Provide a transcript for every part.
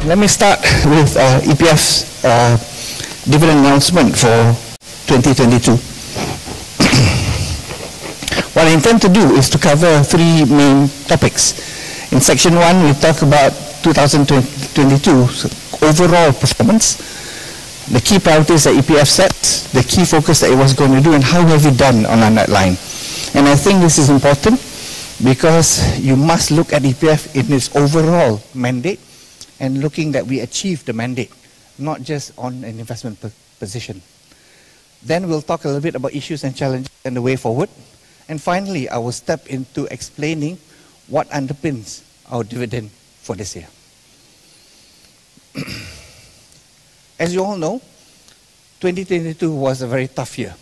Let me start with EPF's dividend announcement for 2022. What I intend to do is to cover three main topics. In section 1, we talk about 2022 overall performance, the key priorities that EPF sets, the key focus that it was going to do, and how have we done on that line. And I think this is important because you must look at EPF in its overall mandate and looking that we achieve the mandate, not just on an investment position. Then we'll talk a little bit about issues and challenges and the way forward. And finally, I will step into explaining what underpins our dividend for this year. As you all know, 2022 was a very tough year.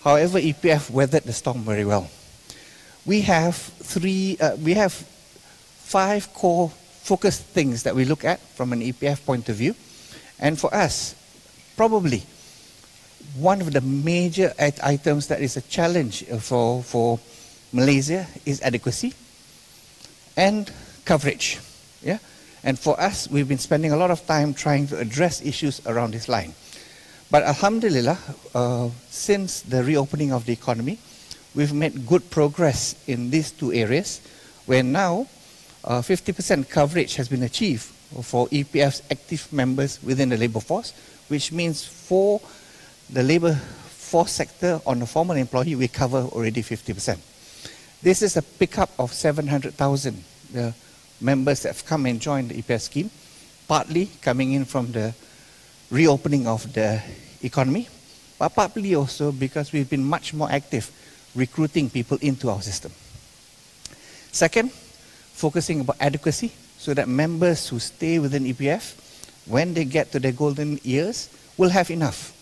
However, EPF weathered the storm very well. We have 5 core focused things that we look at from an EPF point of view. And for us, probably one of the major items that is a challenge for Malaysia is adequacy and coverage. Yeah? And for us, we've been spending a lot of time trying to address issues around this line. But alhamdulillah, since the reopening of the economy, we've made good progress in these two areas, where now 50% coverage has been achieved for EPF's active members within the labour force, which means for the labour force sector on a formal employee, we cover already 50%. This is a pickup of 700,000 members that have come and joined the EPF scheme, partly coming in from the reopening of the economy, but partly also because we've been much more active recruiting people into our system. Second, focusing about adequacy so that members who stay within EPF, when they get to their golden years, will have enough.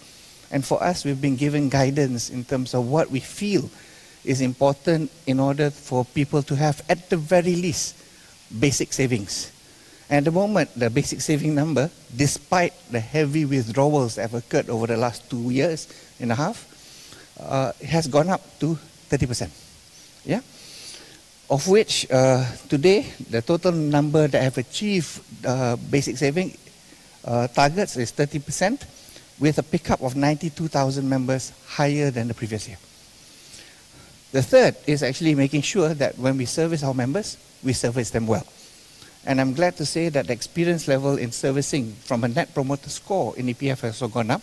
And for us, we've been given guidance in terms of what we feel is important in order for people to have, at the very least, basic savings. And at the moment, the basic saving number, despite the heavy withdrawals that have occurred over the last 2 years and a half, has gone up to 30%. Yeah? Of which, today, the total number that have achieved basic saving targets is 30%, with a pickup of 92,000 members higher than the previous year. The third is actually making sure that when we service our members, we service them well. And I'm glad to say that the experience level in servicing from a net promoter score in EPF has also gone up.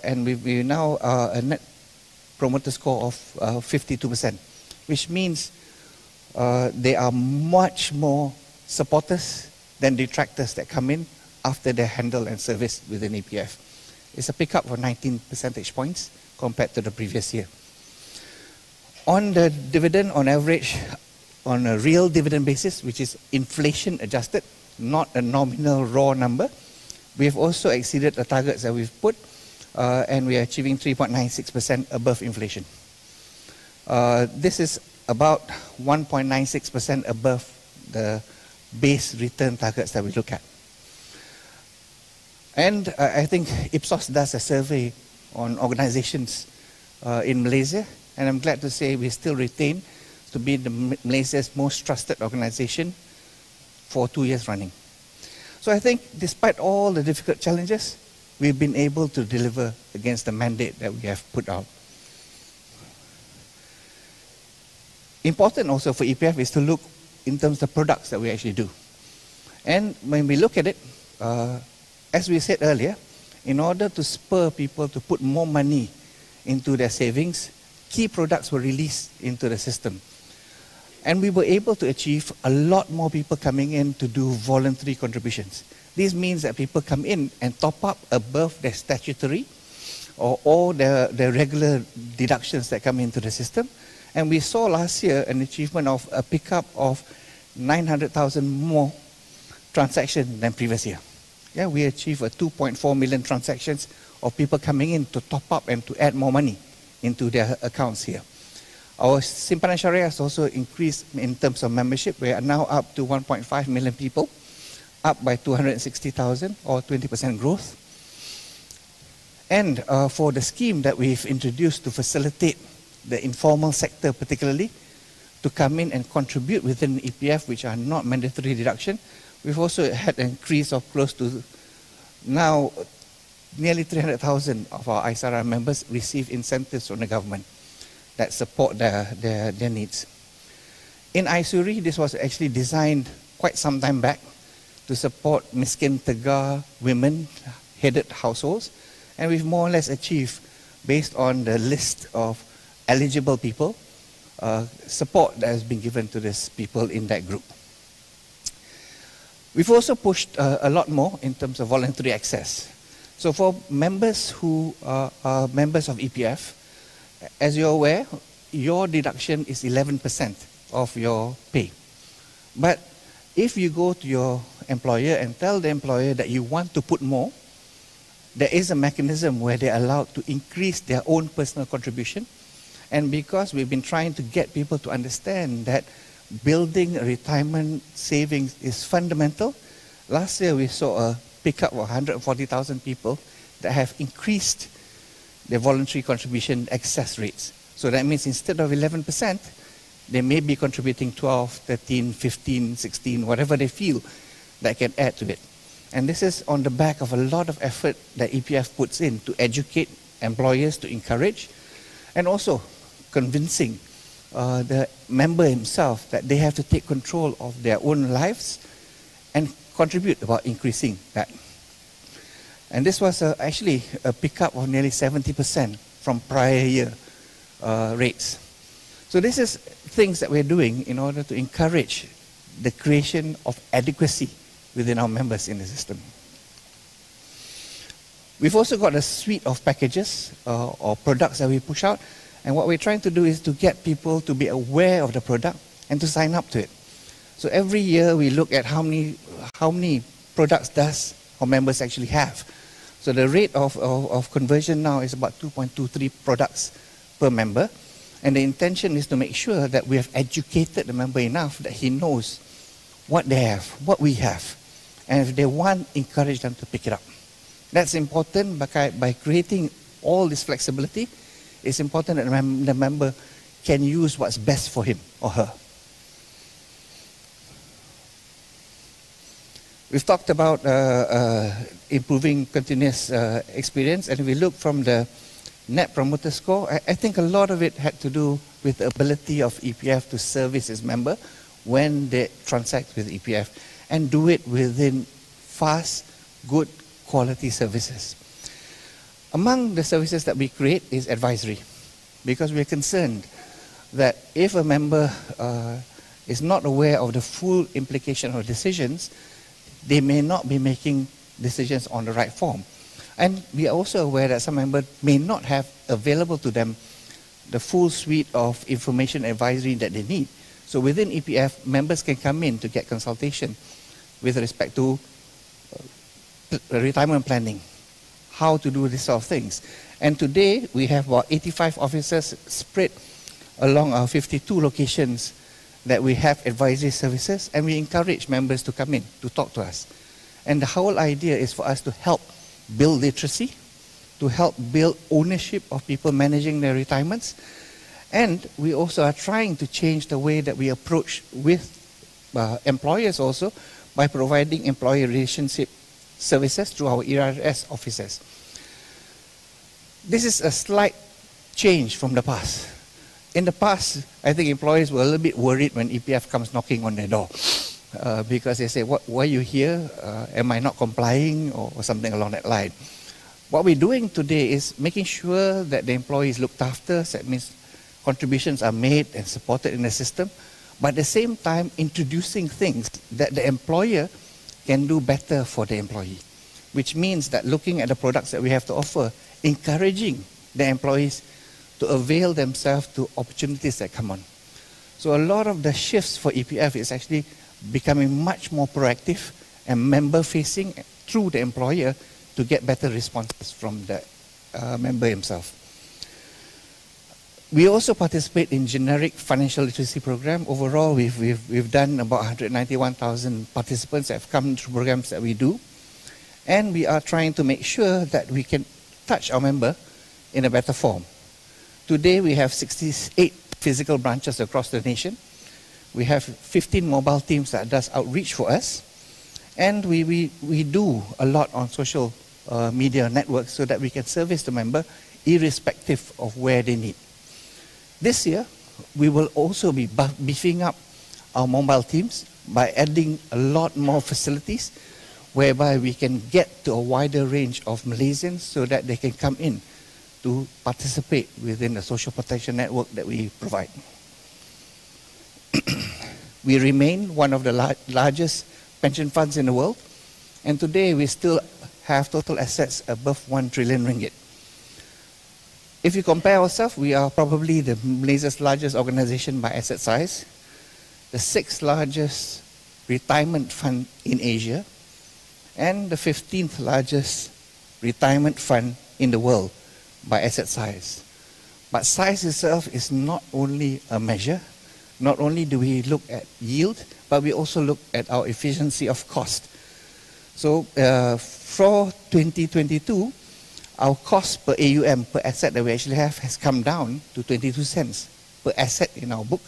And we now a net promoter score of 52%, which means they are much more supporters than detractors that come in after they're handled and serviced within EPF. It's a pickup of 19 percentage points compared to the previous year. On the dividend, on average, on a real dividend basis, which is inflation adjusted, not a nominal raw number, we have also exceeded the targets that we've put, and we are achieving 3.96% above inflation. This is about 1.96% above the base return targets that we look at. And I think Ipsos does a survey on organizations in Malaysia, and I'm glad to say we still retain to be Malaysia's most trusted organization for 2 years running. So I think despite all the difficult challenges, we've been able to deliver against the mandate that we have put out. Important also for EPF is to look in terms of products that we actually do. And when we look at it, as we said earlier, in order to spur people to put more money into their savings, key products were released into the system. And we were able to achieve a lot more people coming in to do voluntary contributions. This means that people come in and top up above their statutory or all their regular deductions that come into the system. And we saw last year an achievement of a pickup of 900,000 more transactions than previous year. Yeah, we achieved a 2.4 million transactions of people coming in to top up and to add more money into their accounts here. Our Simpanan Syariah has also increased in terms of membership. We are now up to 1.5 million people, up by 260,000 or 20% growth. And for the scheme that we've introduced to facilitate the informal sector particularly, to come in and contribute within EPF, which are not mandatory deduction, We've also had an increase of close to now nearly 300,000 of our ISARA members receive incentives from the government that support their needs. In Aisuri, this was actually designed quite some time back to support miskin tegar women-headed households, and we've more or less achieved, based on the list of eligible people, support that has been given to these people in that group. We've also pushed a lot more in terms of voluntary access. So for members who are members of EPF, as you're aware, your deduction is 11% of your pay. But if you go to your employer and tell the employer that you want to put more, there is a mechanism where they're allowed to increase their own personal contribution. And because we've been trying to get people to understand that building a retirement savings is fundamental, last year we saw a pickup of 140,000 people that have increased their voluntary contribution excess rates. So that means instead of 11%, they may be contributing 12, 13, 15, 16, whatever they feel that can add to it. And this is on the back of a lot of effort that EPF puts in to educate employers, to encourage, and also convincing the member himself that they have to take control of their own lives and contribute about increasing that. And this was actually a pickup of nearly 70% from prior year rates. So this is things that we're doing in order to encourage the creation of adequacy within our members in the system. We've also got a suite of packages or products that we push out, and what we're trying to do is to get people to be aware of the product and to sign up to it. So every year we look at how many products does our members actually have. So the rate of conversion now is about 2.23 products per member, and the intention is to make sure that we have educated the member enough that he knows what they have, what we have, and if they want, encourage them to pick it up. That's important by creating all this flexibility. It's important that the member can use what's best for him or her. We've talked about improving continuous experience, and if we look from the Net Promoter Score, I think a lot of it had to do with the ability of EPF to service its member when they transact with EPF and do it within fast, good quality services. Among the services that we create is advisory, because we're concerned that if a member is not aware of the full implication of decisions, they may not be making decisions on the right form. And we are also aware that some members may not have available to them the full suite of information advisory that they need. So within EPF, members can come in to get consultation with respect to retirement planning, how to do this sort of things. And today, we have about 85 officers spread along our 52 locations that we have advisory services, and we encourage members to come in to talk to us. And the whole idea is for us to help build literacy, to help build ownership of people managing their retirements. And we also are trying to change the way that we approach with employers also by providing employee relationship services through our ERS officers. This is a slight change from the past. In the past, I think employers were a little bit worried when EPF comes knocking on their door because they say, why are you here? Am I not complying? Or something along that line. What we're doing today is making sure that the employee is looked after. So that means contributions are made and supported in the system, but at the same time introducing things that the employer can do better for the employee, which means that looking at the products that we have to offer, encouraging the employees to avail themselves to opportunities that come on. So a lot of the shifts for EPF is actually becoming much more proactive and member-facing through the employer to get better responses from the member himself. We also participate in generic financial literacy program. Overall, we've done about 191,000 participants that have come through programs that we do. And we are trying to make sure that we can touch our member in a better form. Today, we have 68 physical branches across the nation. We have 15 mobile teams that does outreach for us. And we do a lot on social media networks so that we can service the member irrespective of where they need. This year, we will also be beefing up our mobile teams by adding a lot more facilities whereby we can get to a wider range of Malaysians so that they can come in to participate within the social protection network that we provide. We remain one of the largest pension funds in the world, and today we still have total assets above 1 trillion ringgit. If you compare ourselves, we are probably the Malaysia's largest organization by asset size, the 6th largest retirement fund in Asia, and the 15th largest retirement fund in the world by asset size. But size itself is not only a measure. Not only do we look at yield, but we also look at our efficiency of cost. So for 2022, our cost per AUM, per asset that we actually have, has come down to 22 cents per asset in our book.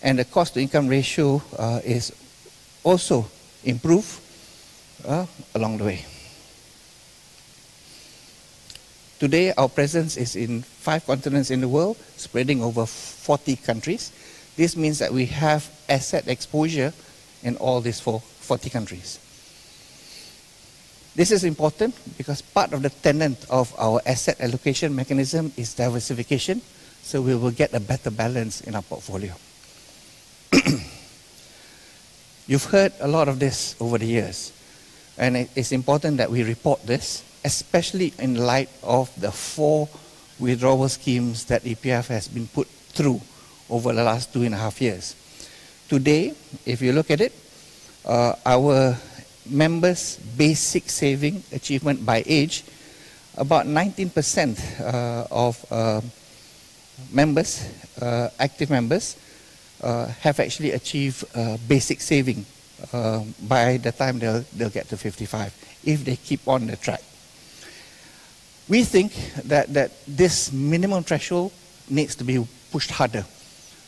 And the cost to income ratio is also improved along the way. Today, our presence is in 5 continents in the world, spreading over 40 countries. This means that we have asset exposure in all these 40 countries. This is important because part of the tenet of our asset allocation mechanism is diversification, so we will get a better balance in our portfolio. You've heard a lot of this over the years, and it's important that we report this, especially in light of the 4 withdrawal schemes that EPF has been put through over the last 2.5 years. Today, if you look at it, our members' basic saving achievement by age, about 19% of members, active members, have actually achieved basic saving by the time they'll get to 55, if they keep on the track. We think that this minimum threshold needs to be pushed harder.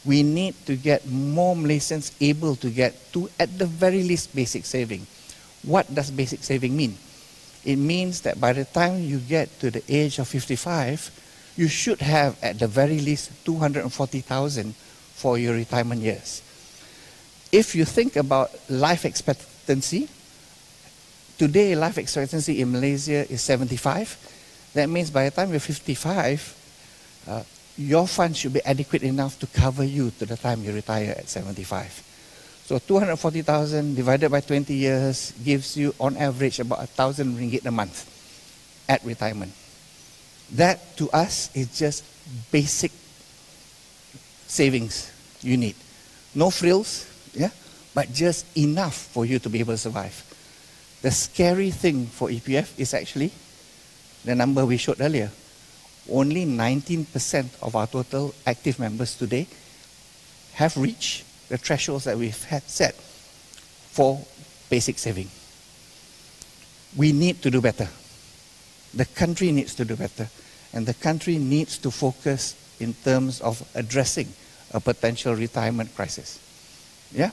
We need to get more Malaysians able to get to, at the very least, basic saving. What does basic saving mean? It means that by the time you get to the age of 55, you should have, at the very least, 240,000 for your retirement years. If you think about life expectancy, today life expectancy in Malaysia is 75. That means by the time you're 55, your fund should be adequate enough to cover you to the time you retire at 75. So 240,000 divided by 20 years gives you on average about 1,000 ringgit a month at retirement. That to us is just basic savings you need. No frills, yeah, but just enough for you to be able to survive. The scary thing for EPF is actually the number we showed earlier. Only 19% of our total active members today have reached the thresholds that we've had set for basic saving. We need to do better. The country needs to do better. And the country needs to focus in terms of addressing a potential retirement crisis. Yeah?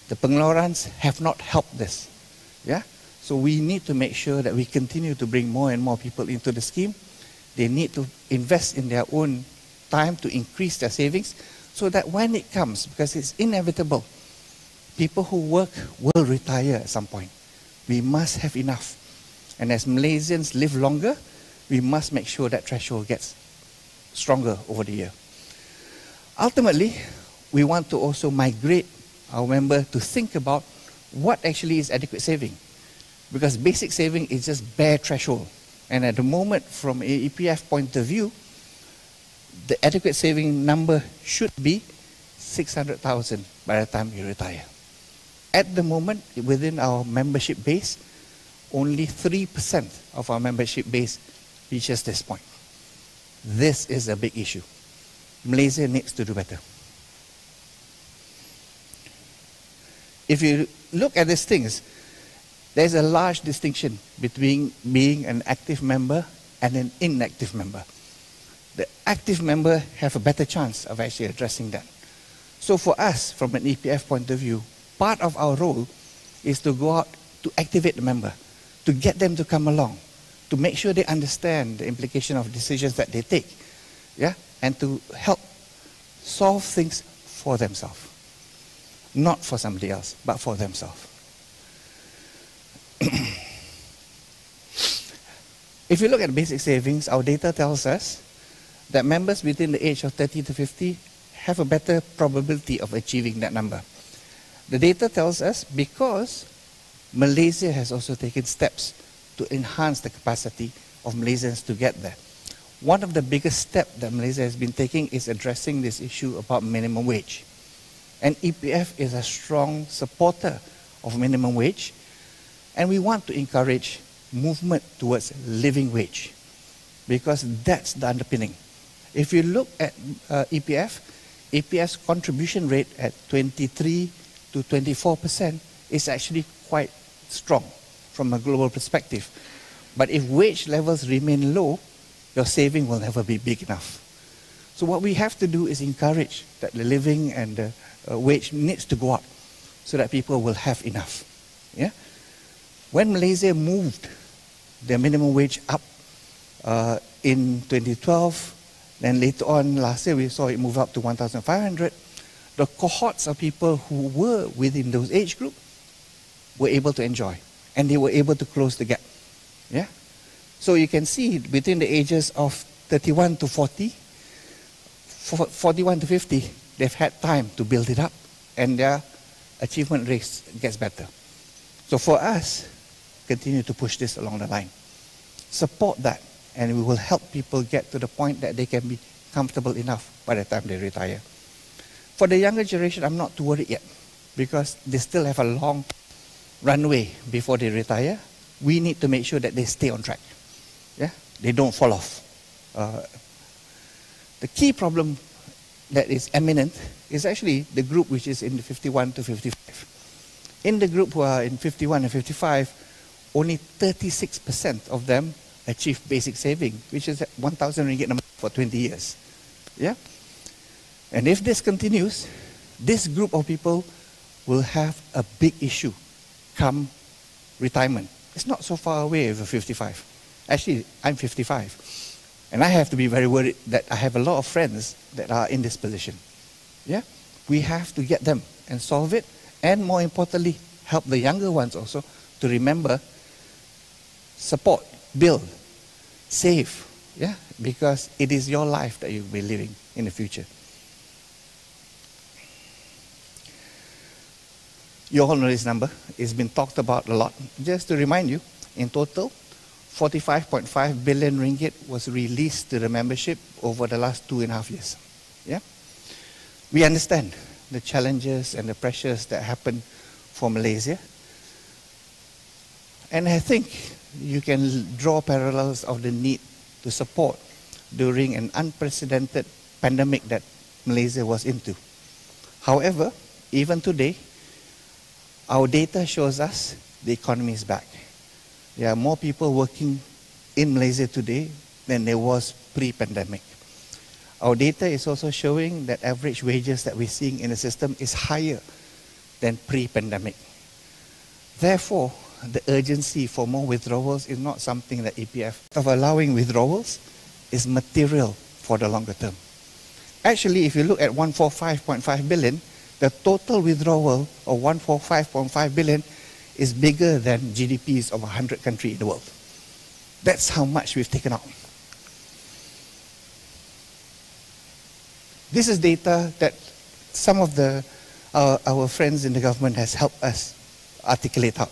The pengelorans have not helped this. Yeah? So we need to make sure that we continue to bring more and more people into the scheme. They need to invest in their own time to increase their savings so that when it comes, because it's inevitable, people who work will retire at some point. We must have enough. And as Malaysians live longer, we must make sure that threshold gets stronger over the year. Ultimately, we want to also migrate our member to think about what actually is adequate saving. Because basic saving is just bare threshold. And at the moment, from an EPF point of view, the adequate saving number should be 600,000 by the time you retire. At the moment, within our membership base, only 3% of our membership base reaches this point. This is a big issue. Malaysia needs to do better. If you look at these things, there's a large distinction between being an active member and an inactive member. The active member have a better chance of actually addressing that. So for us, from an EPF point of view, part of our role is to go out to activate the member, to get them to come along, to make sure they understand the implication of decisions that they take, yeah, and to help solve things for themselves. Not for somebody else, but for themselves. If you look at basic savings, our data tells us that members between the age of 30 to 50 have a better probability of achieving that number. The data tells us because Malaysia has also taken steps to enhance the capacity of Malaysians to get there. One of the biggest steps that Malaysia has been taking is addressing this issue about minimum wage. And EPF is a strong supporter of minimum wage, and we want to encourage movement towards living wage, because that's the underpinning. If you look at EPF's contribution rate at 23 to 24% is actually quite strong from a global perspective. But if wage levels remain low, your saving will never be big enough. So what we have to do is encourage that the living and the wage needs to go up so that people will have enough. Yeah? When Malaysia moved the minimum wage up in 2012, then later on last year we saw it move up to 1,500, the cohorts of people who were within those age group were able to enjoy, and they were able to close the gap. Yeah? So you can see between the ages of 31 to 40, 41 to 50, they've had time to build it up, and their achievement rate gets better. So for us, continue to push this along the line. Support that, and we will help people get to the point that they can be comfortable enough by the time they retire. For the younger generation, I'm not too worried yet, because they still have a long runway before they retire. We need to make sure that they stay on track. Yeah? They don't fall off. The key problem that is eminent is actually the group which is in the 51 to 55. In the group who are in 51 and 55, only 36% of them achieve basic saving, which is 1,000 ringgit a month for 20 years. Yeah? And if this continues, this group of people will have a big issue come retirement. It's not so far away over 55. Actually, I'm 55. And I have to be very worried that I have a lot of friends that are in this position. Yeah? We have to get them and solve it, and more importantly, help the younger ones also to remember, support, build, save, yeah? Because it is your life that you'll be living in the future. You all know this number. It's been talked about a lot. Just to remind you, in total, 45.5 billion ringgit was released to the membership over the last 2.5 years. Yeah? We understand the challenges and the pressures that happen for Malaysia. And I think you can draw parallels of the need to support during an unprecedented pandemic that Malaysia was into. However, even today, our data shows us the economy is back. There are more people working in Malaysia today than there was pre-pandemic. Our data is also showing that average wages that we're seeing in the system is higher than pre-pandemic. Therefore, the urgency for more withdrawals is not something that EPF of allowing withdrawals is material for the longer term. Actually, if you look at 145.5 billion, the total withdrawal of 145.5 billion is bigger than GDPs of 100 countries in the world. That's how much we've taken out. This is data that some of our friends in the government has helped us articulate out.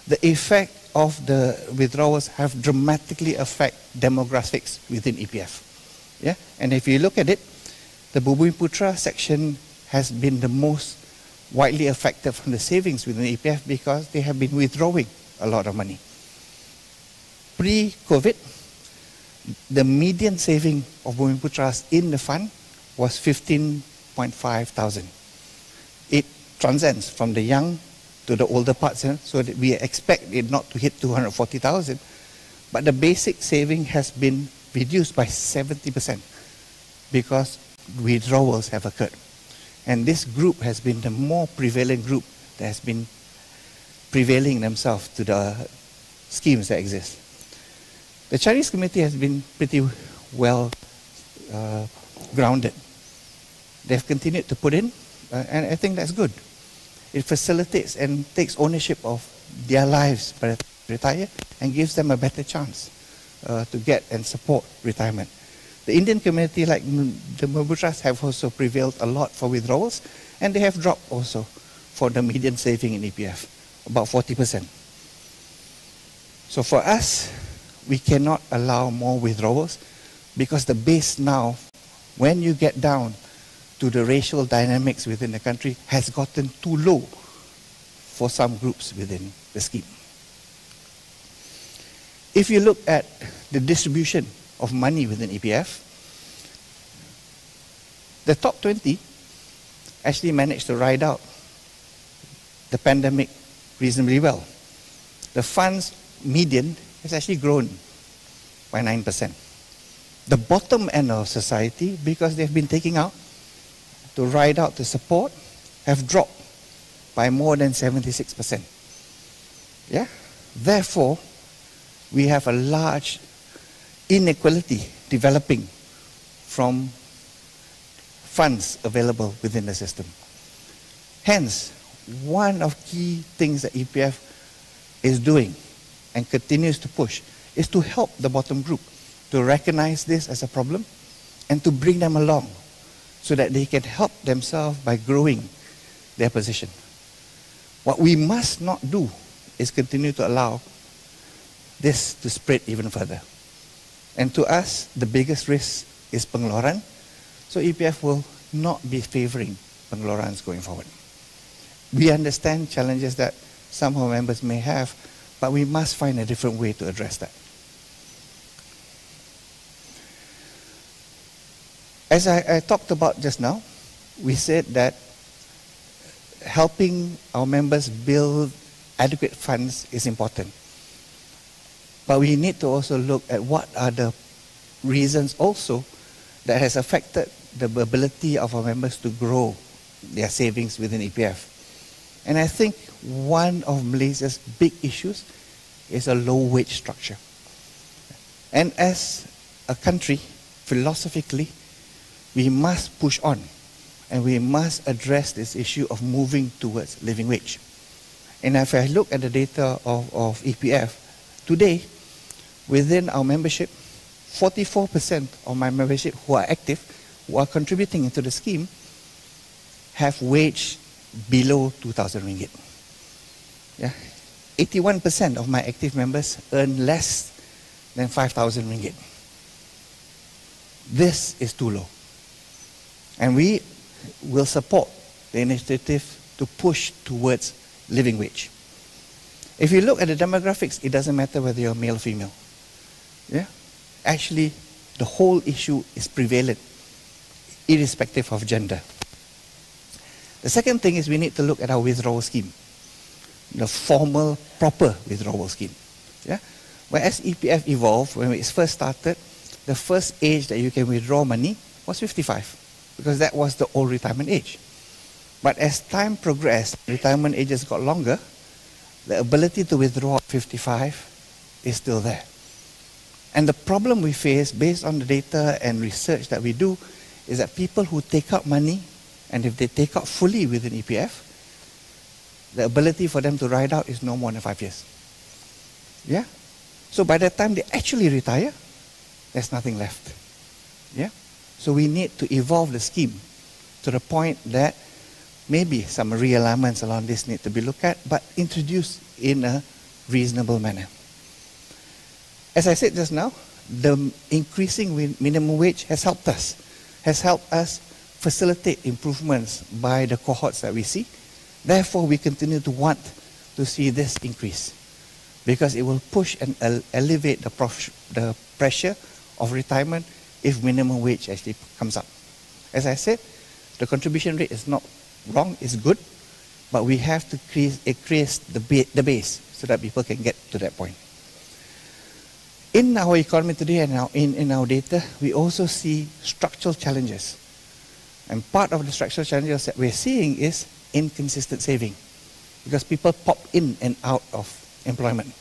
The effect of the withdrawals have dramatically affected demographics within EPF. Yeah? And if you look at it, the Bumi Putra section has been the most widely affected from the savings within EPF because they have been withdrawing a lot of money. Pre-COVID, the median saving of Bumi Putras in the fund was 15.5 thousand. It transcends from the young to the older parts, so that we expect it not to hit 240,000. But the basic saving has been reduced by 70% because withdrawals have occurred. And this group has been the more prevalent group that has been prevailing themselves to the schemes that exist. The Chinese community has been pretty well grounded. They've continued to put in, and I think that's good. It facilitates and takes ownership of their lives by the time they retire and gives them a better chance to get and support retirement. The Indian community, like the Mubutras, have also prevailed a lot for withdrawals, and they have dropped also for the median saving in EPF, about 40%. So for us, we cannot allow more withdrawals because the base now, when you get down to the racial dynamics within the country, has gotten too low for some groups within the scheme. If you look at the distribution of money within EPF, the top 20 actually managed to ride out the pandemic reasonably well. The fund's median has actually grown by 9%. The bottom end of society, because they've been taking out to ride out the support, have dropped by more than 76%. Yeah? Therefore, we have a large inequality developing from funds available within the system. Hence, one of key things that EPF is doing and continues to push is to help the bottom group to recognize this as a problem and to bring them along so that they can help themselves by growing their position. What we must not do is continue to allow this to spread even further. And to us, the biggest risk is pengeluaran, so EPF will not be favoring pengelurans going forward. We understand challenges that some of our members may have, but we must find a different way to address that. As I talked about just now, we said that helping our members build adequate funds is important. But we need to also look at what are the reasons also that has affected the ability of our members to grow their savings within EPF. And I think one of Malaysia's big issues is a low wage structure. And as a country, philosophically, we must push on and we must address this issue of moving towards living wage. And if I look at the data of EPF, today, within our membership, 44% of my membership who are active, who are contributing into the scheme, have wage below 2,000 ringgit. Yeah? 81% of my active members earn less than 5,000 ringgit. This is too low. And we will support the initiative to push towards living wage. If you look at the demographics, it doesn't matter whether you're male or female. Yeah? Actually, the whole issue is prevalent, irrespective of gender. The second thing is we need to look at our withdrawal scheme, the formal, proper withdrawal scheme. Yeah? Whereas EPF evolved, when it first started, the first age that you can withdraw money was 55, because that was the old retirement age. But as time progressed, retirement ages got longer, the ability to withdraw at 55 is still there. And the problem we face, based on the data and research that we do, is that people who take out money, and if they take out fully within EPF, the ability for them to ride out is no more than 5 years. Yeah? So by the time they actually retire, there's nothing left. Yeah? So we need to evolve the scheme to the point that maybe some realignments along this need to be looked at, but introduced in a reasonable manner. As I said just now, the increasing minimum wage has helped us facilitate improvements by the cohorts that we see. Therefore, we continue to want to see this increase because it will push and elevate the pressure of retirement if minimum wage actually comes up. As I said, the contribution rate is not wrong, it's good, but we have to increase the base so that people can get to that point. In our economy today and in our data, we also see structural challenges. And part of the structural challenges that we're seeing is inconsistent saving. because people pop in and out of employment.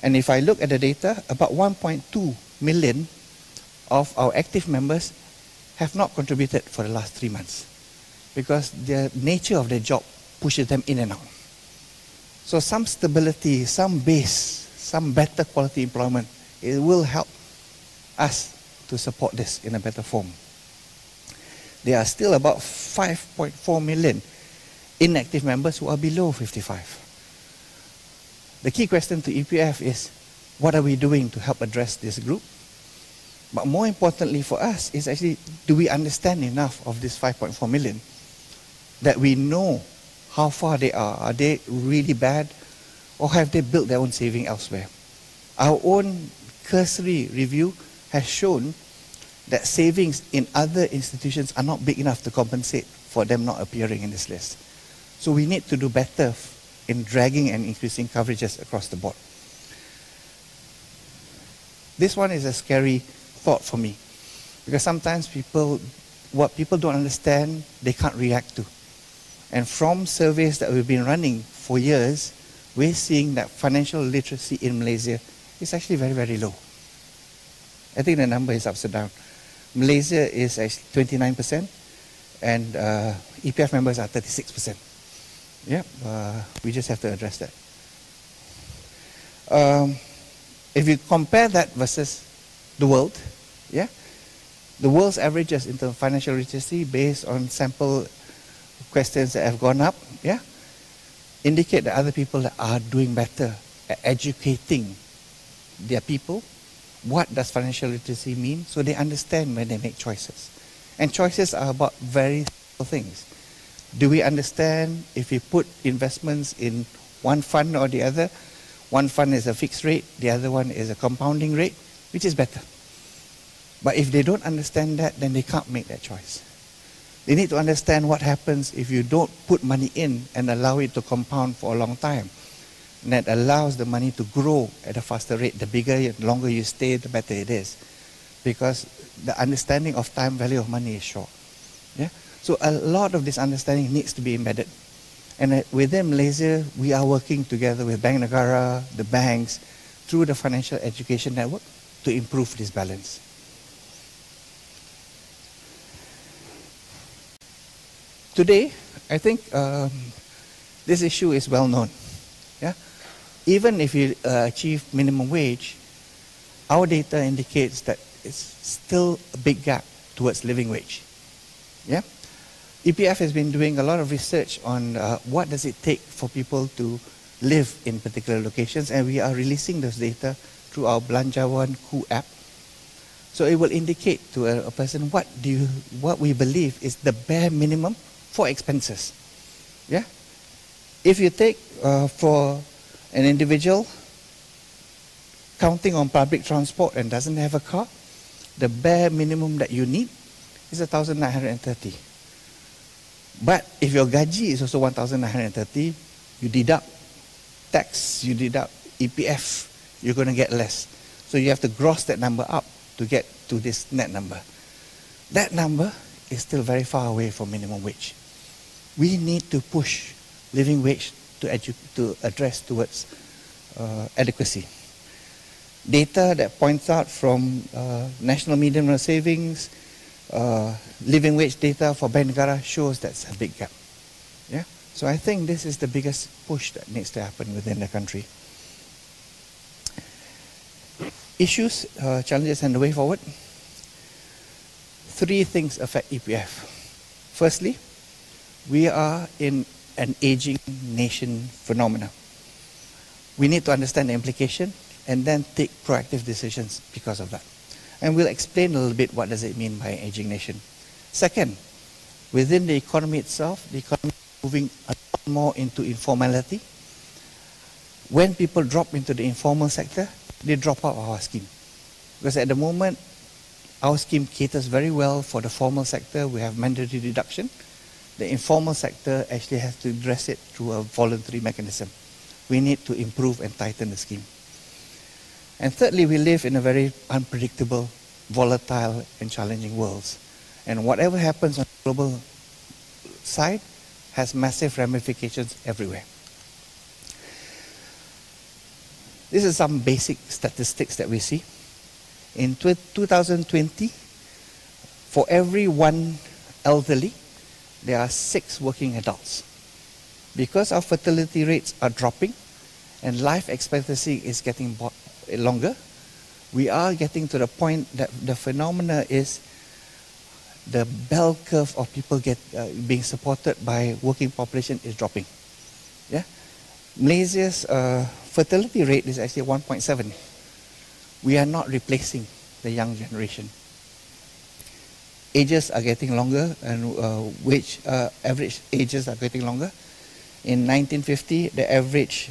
And if I look at the data, about 1.2 million of our active members have not contributed for the last 3 months because the nature of their job pushes them in and out. So some stability, some base, some better quality employment, it will help us to support this in a better form. There are still about 5.4 million inactive members who are below 55. The key question to EPF is, what are we doing to help address this group? But more importantly for us is actually, do we understand enough of this 5.4 million that we know how far they are? Are they really bad, or have they built their own saving elsewhere? Our own cursory review has shown that savings in other institutions are not big enough to compensate for them not appearing in this list. So we need to do better in dragging and increasing coverages across the board. This one is a scary thought for me, because sometimes what people don't understand, they can't react to. And from surveys that we've been running for years, we're seeing that financial literacy in Malaysia is actually very, very low. I think the number is upside down. Malaysia is actually 29%, and EPF members are 36%. Yeah, we just have to address that. If you compare that versus the world, yeah, the world's averages in terms of financial literacy based on sample questions that have gone up, yeah, indicate that other people are doing better at educating their people. What does financial literacy mean? So they understand when they make choices. And choices are about very simple things. Do we understand if we put investments in one fund or the other? One fund is a fixed rate, the other one is a compounding rate, which is better. But if they don't understand that, then they can't make that choice. They need to understand what happens if you don't put money in and allow it to compound for a long time. And that allows the money to grow at a faster rate. The bigger and longer you stay, the better it is. Because the understanding of time value of money is short. Yeah? So a lot of this understanding needs to be embedded. And within Malaysia, we are working together with Bank Negara, the banks, through the Financial Education Network to improve this balance. Today, I think this issue is well known. Yeah? Even if you achieve minimum wage, our data indicates that it's still a big gap towards living wage. Yeah? EPF has been doing a lot of research on what does it take for people to live in particular locations, and we are releasing those data through our Belanjawan Ku app. So it will indicate to a person what we believe is the bare minimum for expenses. Yeah? If you take for an individual counting on public transport and doesn't have a car, the bare minimum that you need is 1,930. But if your gaji is also 1,930, you deduct tax, you deduct EPF, you're going to get less. So you have to gross that number up to get to this net number. That number is still very far away from minimum wage. We need to push living wage to address towards adequacy. Data that points out from National Minimum Savings, living wage data for Bank Negara shows that's a big gap. Yeah? So I think this is the biggest push that needs to happen within the country. Issues, challenges, and the way forward. 3 things affect EPF. Firstly, we are in an aging nation phenomena. We need to understand the implication and then take proactive decisions because of that. And we'll explain a little bit what does it mean by aging nation. Second, within the economy itself, the economy is moving a lot more into informality. When people drop into the informal sector, they drop out of our scheme. Because at the moment, our scheme caters very well for the formal sector. We have mandatory deduction. The informal sector actually has to address it through a voluntary mechanism. We need to improve and tighten the scheme. And thirdly, we live in a very unpredictable, volatile, and challenging world. And whatever happens on the global side has massive ramifications everywhere. This is some basic statistics that we see. In 2020, for every one elderly, there are 6 working adults. Because our fertility rates are dropping and life expectancy is getting longer, we are getting to the point that the phenomena is the bell curve of people being supported by working population is dropping. Yeah? Malaysia's fertility rate is actually 1.7. We are not replacing the young generation. Ages are getting longer, and average ages are getting longer. In 1950, the average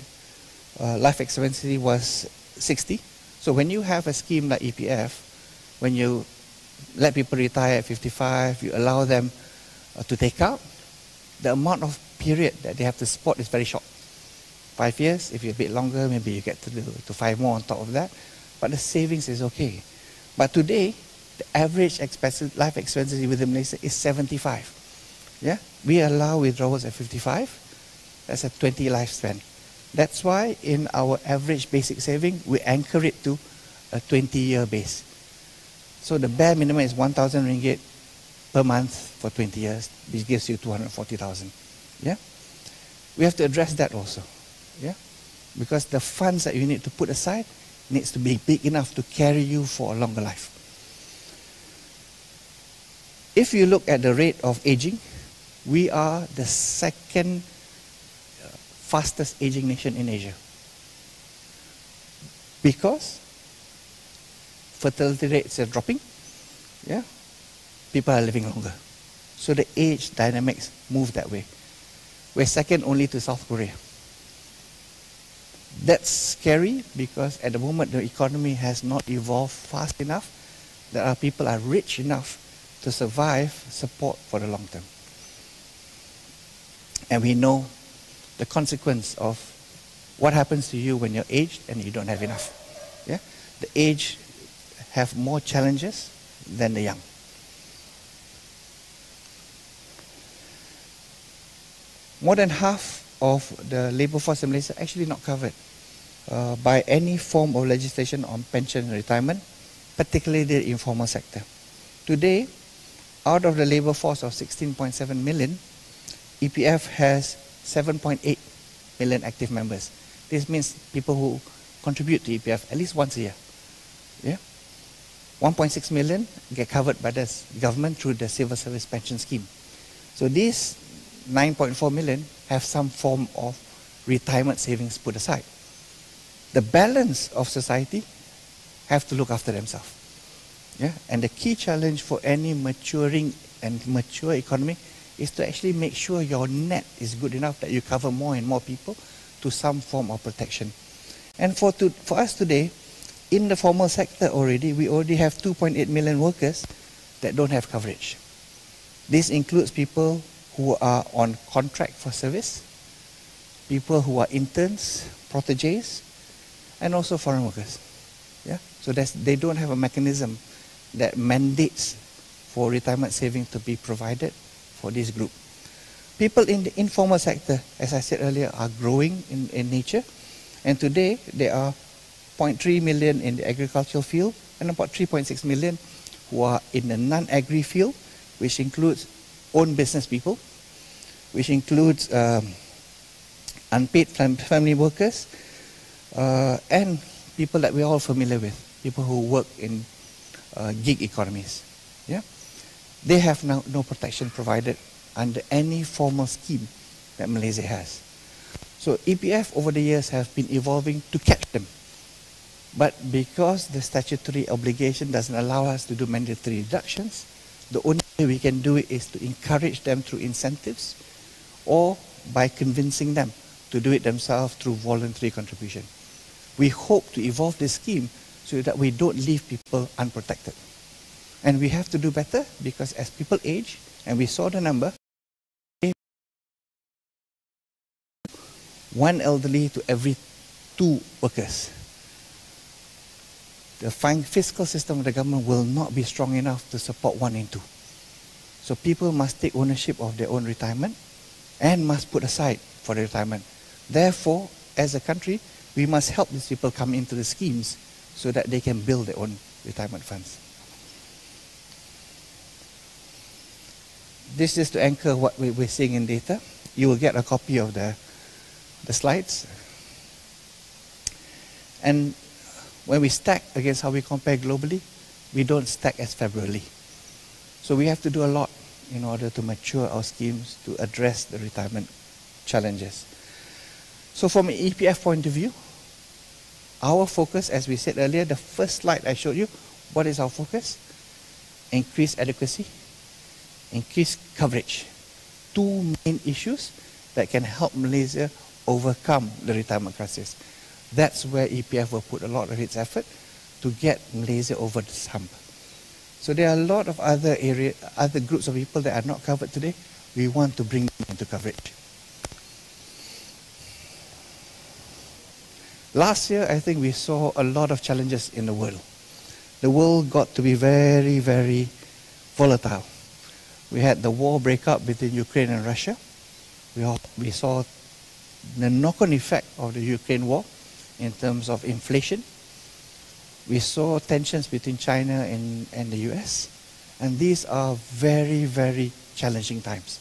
life expectancy was 60. So when you have a scheme like EPF, when you let people retire at 55, you allow them to take out, the amount of period that they have to support is very short. 5 years, if you're a bit longer, maybe you get to 5 more on top of that, but the savings is okay. But today, the average life expectancy within Malaysia is 75. Yeah? We allow withdrawals at 55. That's a 20 lifespan. That's why in our average basic saving, we anchor it to a 20-year base. So the bare minimum is 1,000 ringgit per month for 20 years, which gives you 240,000. Yeah? We have to address that also. Yeah? Because the funds that you need to put aside needs to be big enough to carry you for a longer life. If you look at the rate of aging, we are the second fastest aging nation in Asia. Because fertility rates are dropping, yeah, people are living longer. So the age dynamics move that way. We're second only to South Korea. That's scary because at the moment the economy has not evolved fast enough that our people are rich enough to survive support for the long term. And we know the consequence of what happens to you when you're aged and you don't have enough. Yeah? The aged have more challenges than the young. More than half of the labour force in Malaysia actually not covered by any form of legislation on pension and retirement, particularly the informal sector. Today, out of the labour force of 16.7 million, EPF has 7.8 million active members. This means people who contribute to EPF at least once a year. Yeah? 1.6 million get covered by the government through the civil service pension scheme. So these 9.4 million have some form of retirement savings put aside. The balance of society have to look after themselves. Yeah? And the key challenge for any maturing and mature economy is to actually make sure your net is good enough that you cover more and more people to some form of protection. And for us today, in the formal sector already, we already have 2.8 million workers that don't have coverage. This includes people who are on contract for service, people who are interns, protégés, and also foreign workers. Yeah? So they don't have a mechanism that mandates for retirement savings to be provided for this group. People in the informal sector, as I said earlier, are growing in nature. And today, there are 0.3 million in the agricultural field and about 3.6 million who are in the non-agri field, which includes own business people, which includes unpaid family workers, and people that we're all familiar with, people who work in gig economies. Yeah? They have now no protection provided under any formal scheme that Malaysia has. So EPF over the years have been evolving to catch them. But because the statutory obligation doesn't allow us to do mandatory deductions, the only way we can do it is to encourage them through incentives or by convincing them to do it themselves through voluntary contribution. We hope to evolve this scheme so that we don't leave people unprotected. And we have to do better because as people age, and we saw the number, one elderly to every 2 workers. The fiscal system of the government will not be strong enough to support 1 in 2. So people must take ownership of their own retirement and must put aside for their retirement. Therefore, as a country, we must help these people come into the schemes so that they can build their own retirement funds. This is to anchor what we're seeing in data. You will get a copy of the slides. And when we stack against how we compare globally, we don't stack as favorably. So we have to do a lot in order to mature our schemes to address the retirement challenges. So from an EPF point of view, our focus, as we said earlier, the first slide I showed you, what is our focus? Increase adequacy, increase coverage. Two main issues that can help Malaysia overcome the retirement crisis. That's where EPF will put a lot of its effort to get Malaysia over the hump. So there are a lot of other groups of people that are not covered today. We want to bring them into coverage. Last year, I think we saw a lot of challenges in the world. The world got to be very, very volatile. We had the war break out between Ukraine and Russia. We saw the knock-on effect of the Ukraine war in terms of inflation. We saw tensions between China and the US. And these are very, very challenging times.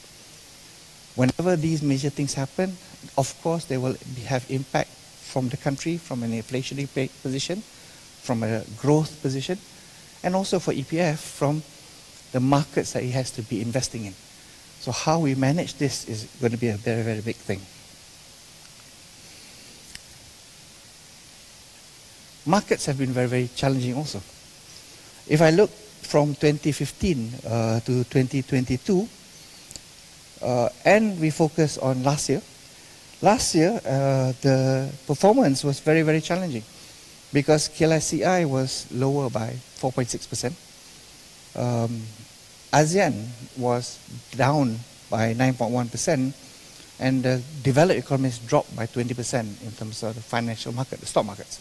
Whenever these major things happen, of course, they will have impact from the country, from an inflationary position, from a growth position, and also for EPF from the markets that it has to be investing in. So how we manage this is going to be a very, very big thing. Markets have been very, very challenging also. If I look from 2015 to 2022, and we focus on last year, the performance was very, very challenging because KLCI was lower by 4.6%. ASEAN was down by 9.1%, and the developed economies dropped by 20% in terms of the financial market, the stock markets.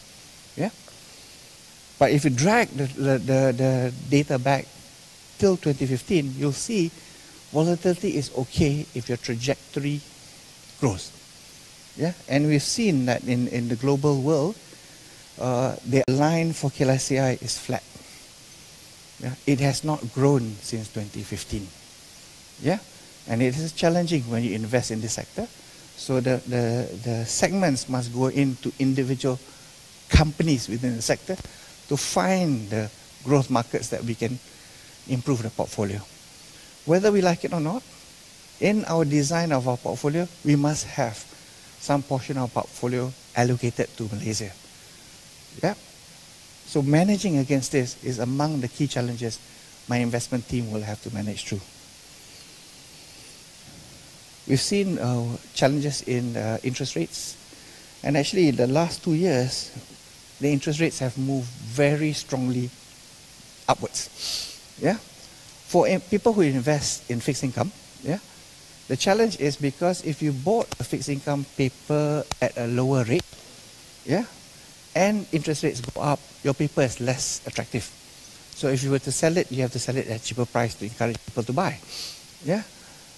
Yeah? But if you drag the data back till 2015, you'll see volatility is okay if your trajectory grows. Yeah? And we've seen that in the global world, the line for KLCI is flat. Yeah? It has not grown since 2015. Yeah? And it is challenging when you invest in this sector. So the segments must go into individual companies within the sector to find the growth markets that we can improve the portfolio. Whether we like it or not, in our design of our portfolio, we must have some portion of our portfolio allocated to Malaysia. Yeah? So managing against this is among the key challenges my investment team will have to manage through. We've seen challenges in interest rates, and actually in the last 2 years, the interest rates have moved very strongly upwards. Yeah? For people who invest in fixed income, yeah, the challenge is because if you bought a fixed income paper at a lower rate, yeah, and interest rates go up, your paper is less attractive. So if you were to sell it, you have to sell it at a cheaper price to encourage people to buy. Yeah?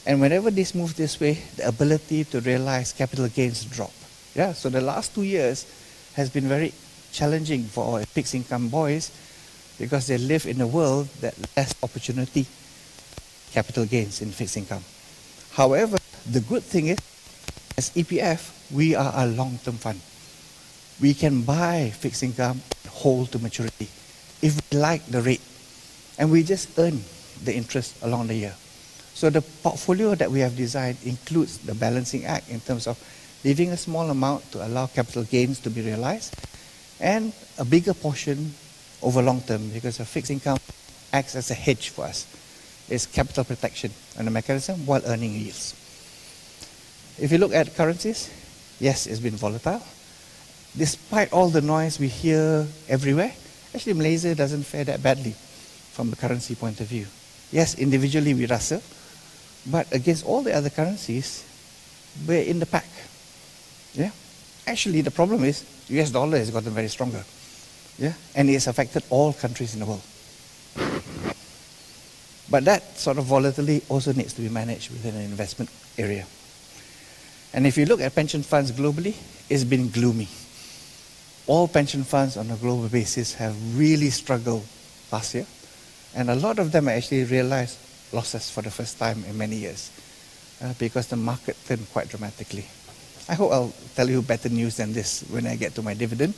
And whenever this moves this way, the ability to realize capital gains drop. Yeah? So the last 2 years has been very challenging for our fixed income boys because they live in a world that less opportunity capital gains in fixed income. However, the good thing is, as EPF, we are a long-term fund. We can buy fixed income, hold to maturity, if we like the rate. And we just earn the interest along the year. So the portfolio that we have designed includes the balancing act in terms of leaving a small amount to allow capital gains to be realized, and a bigger portion over long term because a fixed income acts as a hedge for us. It's capital protection and a mechanism while earning yields. If you look at currencies, yes, it's been volatile. Despite all the noise we hear everywhere, actually Malaysia doesn't fare that badly from the currency point of view. Yes, individually we rasa, but against all the other currencies, we're in the pack. Yeah? Actually, the problem is US dollar has gotten very stronger. Yeah? And it's affected all countries in the world. But that sort of volatility also needs to be managed within an investment area. And if you look at pension funds globally, it's been gloomy. All pension funds on a global basis have really struggled last year. And a lot of them actually realized losses for the first time in many years because the market turned quite dramatically. I hope I'll tell you better news than this when I get to my dividend.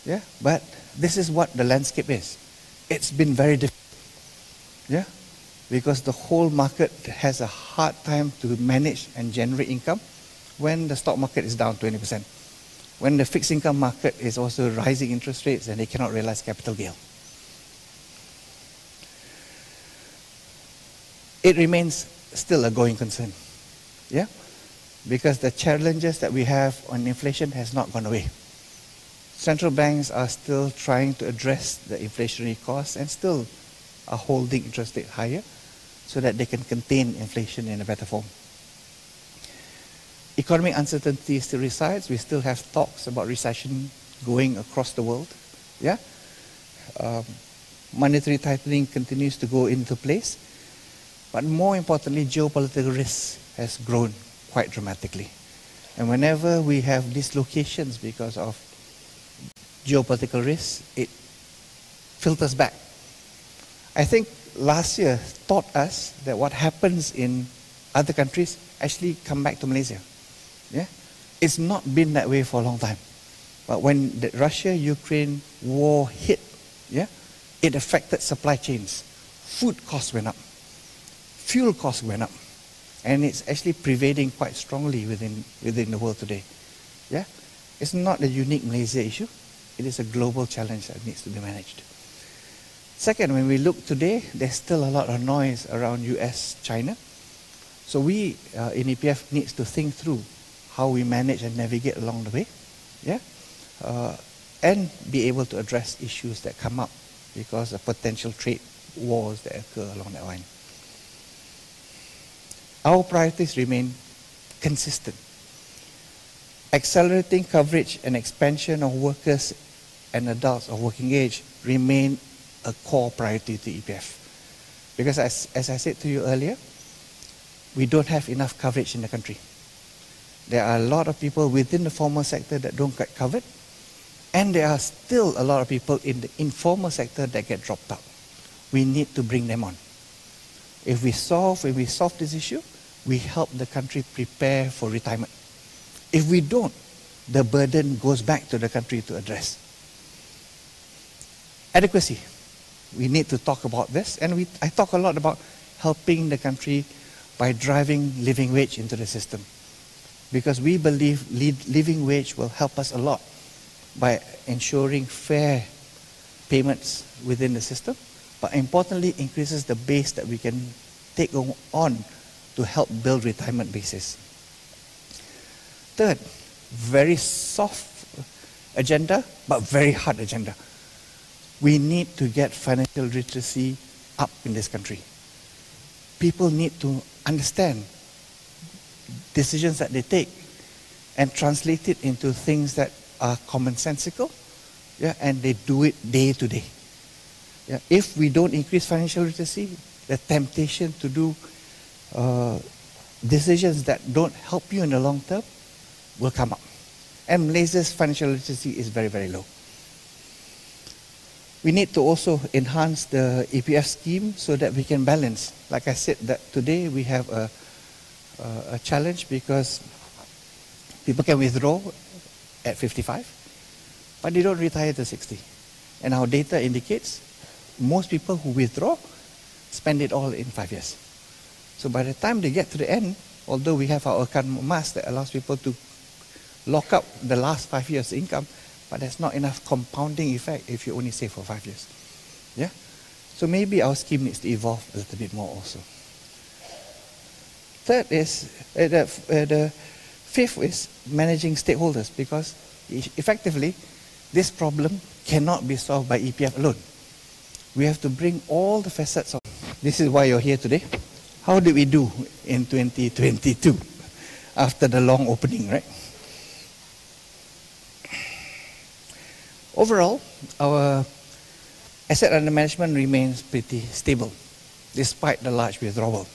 Yeah, but this is what the landscape is. It's been very difficult. Yeah, because the whole market has a hard time to manage and generate income when the stock market is down 20%. When the fixed income market is also rising interest rates and they cannot realize capital gain. It remains still a going concern. Yeah? Because the challenges that we have on inflation has not gone away. Central banks are still trying to address the inflationary costs and still are holding interest rate higher so that they can contain inflation in a better form. Economic uncertainty still resides. We still have talks about recession going across the world. Yeah? Monetary tightening continues to go into place. But more importantly, geopolitical risk has grown quite dramatically. And whenever we have dislocations because of geopolitical risk, it filters back. I think last year taught us that what happens in other countries actually come back to Malaysia. Yeah? It's not been that way for a long time. But when the Russia-Ukraine war hit, yeah, it affected supply chains. Food costs went up. Fuel costs went up. And it's actually pervading quite strongly within the world today. Yeah? It's not a unique Malaysia issue. It is a global challenge that needs to be managed. Second, when we look today, there's still a lot of noise around US, China. So we in EPF needs to think through how we manage and navigate along the way, yeah, and be able to address issues that come up because of potential trade wars that occur along that line. Our priorities remain consistent. Accelerating coverage and expansion of workers and adults of working age remain a core priority to EPF. Because as I said to you earlier, we don't have enough coverage in the country. There are a lot of people within the formal sector that don't get covered, and there are still a lot of people in the informal sector that get dropped out. We need to bring them on. If we solve this issue, we help the country prepare for retirement. If we don't, the burden goes back to the country to address. Adequacy. We need to talk about this, and I talk a lot about helping the country by driving living wage into the system. Because we believe living wage will help us a lot by ensuring fair payments within the system, but importantly increases the base that we can take on to help build retirement bases. Third, very soft agenda, but very hard agenda. We need to get financial literacy up in this country. People need to understand decisions that they take and translate it into things that are commonsensical, yeah, and they do it day to day. Yeah. If we don't increase financial literacy, the temptation to do decisions that don't help you in the long term will come up. And Malaysia's financial literacy is very, very low. We need to also enhance the EPF scheme so that we can balance. Like I said, that today we have a challenge because people can withdraw at 55, but they don't retire to 60. And our data indicates most people who withdraw spend it all in 5 years. So by the time they get to the end, although we have our account mass that allows people to lock up the last 5 years' income, but there's not enough compounding effect if you only save for 5 years. Yeah? So maybe our scheme needs to evolve a little bit more also. Third is, the fifth is managing stakeholders, because effectively this problem cannot be solved by EPF alone. We have to bring all the facets of. This is why you're here today. How did we do in 2022 after the long opening, right? Overall, our asset under management remains pretty stable despite the large withdrawal.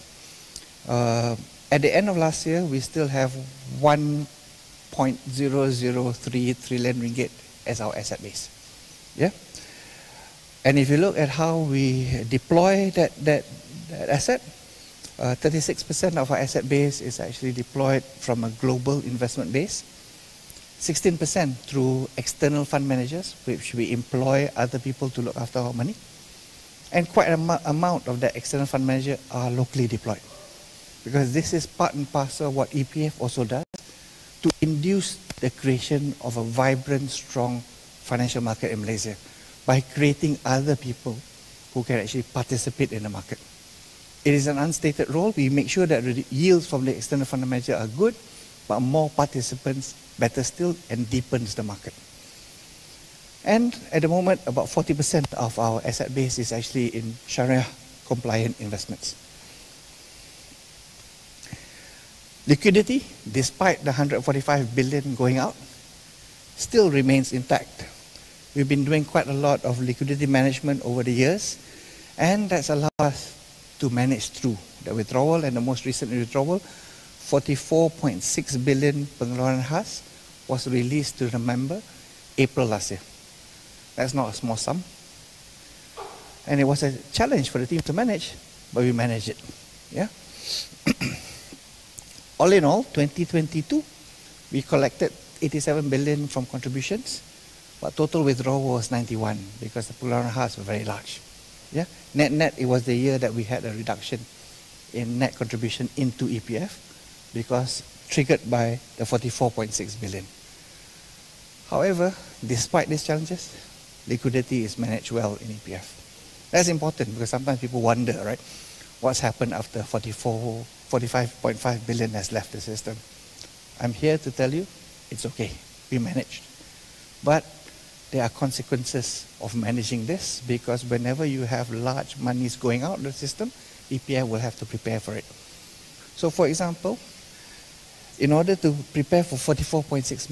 At the end of last year, we still have 1.003 trillion ringgit as our asset base. Yeah? And if you look at how we deploy that asset, 36% of our asset base is actually deployed from a global investment base, 16% through external fund managers, which we employ other people to look after our money, and quite an amount of that external fund manager are locally deployed. Because this is part and parcel of what EPF also does to induce the creation of a vibrant, strong financial market in Malaysia by creating other people who can actually participate in the market. It is an unstated role. We make sure that the yields from the external fund manager are good, but more participants, better still, and deepens the market. And at the moment, about 40% of our asset base is actually in Sharia-compliant investments. Liquidity, despite the 145 billion going out, still remains intact. We've been doing quite a lot of liquidity management over the years, and that's allowed us to manage through the withdrawal, and the most recent withdrawal, 44.6 billion pengeluaran khas was released to the member April last year. That's not a small sum. And it was a challenge for the team to manage, but we managed it. Yeah. All in all, 2022, we collected 87 billion from contributions, but total withdrawal was 91 because the pengeluaran khas were very large. Yeah. Net, it was the year that we had a reduction in net contribution into EPF because triggered by the 44.6 billion. However, despite these challenges, liquidity is managed well in EPF. That's important because sometimes people wonder, right, what's happened after 45.5 billion has left the system. I'm here to tell you, it's okay, we managed. But there are consequences of managing this because whenever you have large monies going out of the system, EPF will have to prepare for it. So for example, in order to prepare for 44.6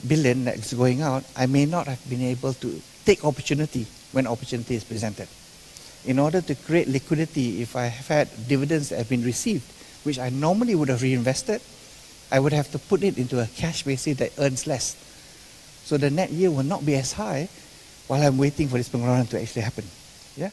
billion that's going out, I may not have been able to take opportunity when opportunity is presented. In order to create liquidity, if I have had dividends that have been received, which I normally would have reinvested, I would have to put it into a cash basis that earns less. So the net yield will not be as high while I'm waiting for this pengeluaran to actually happen. Yeah?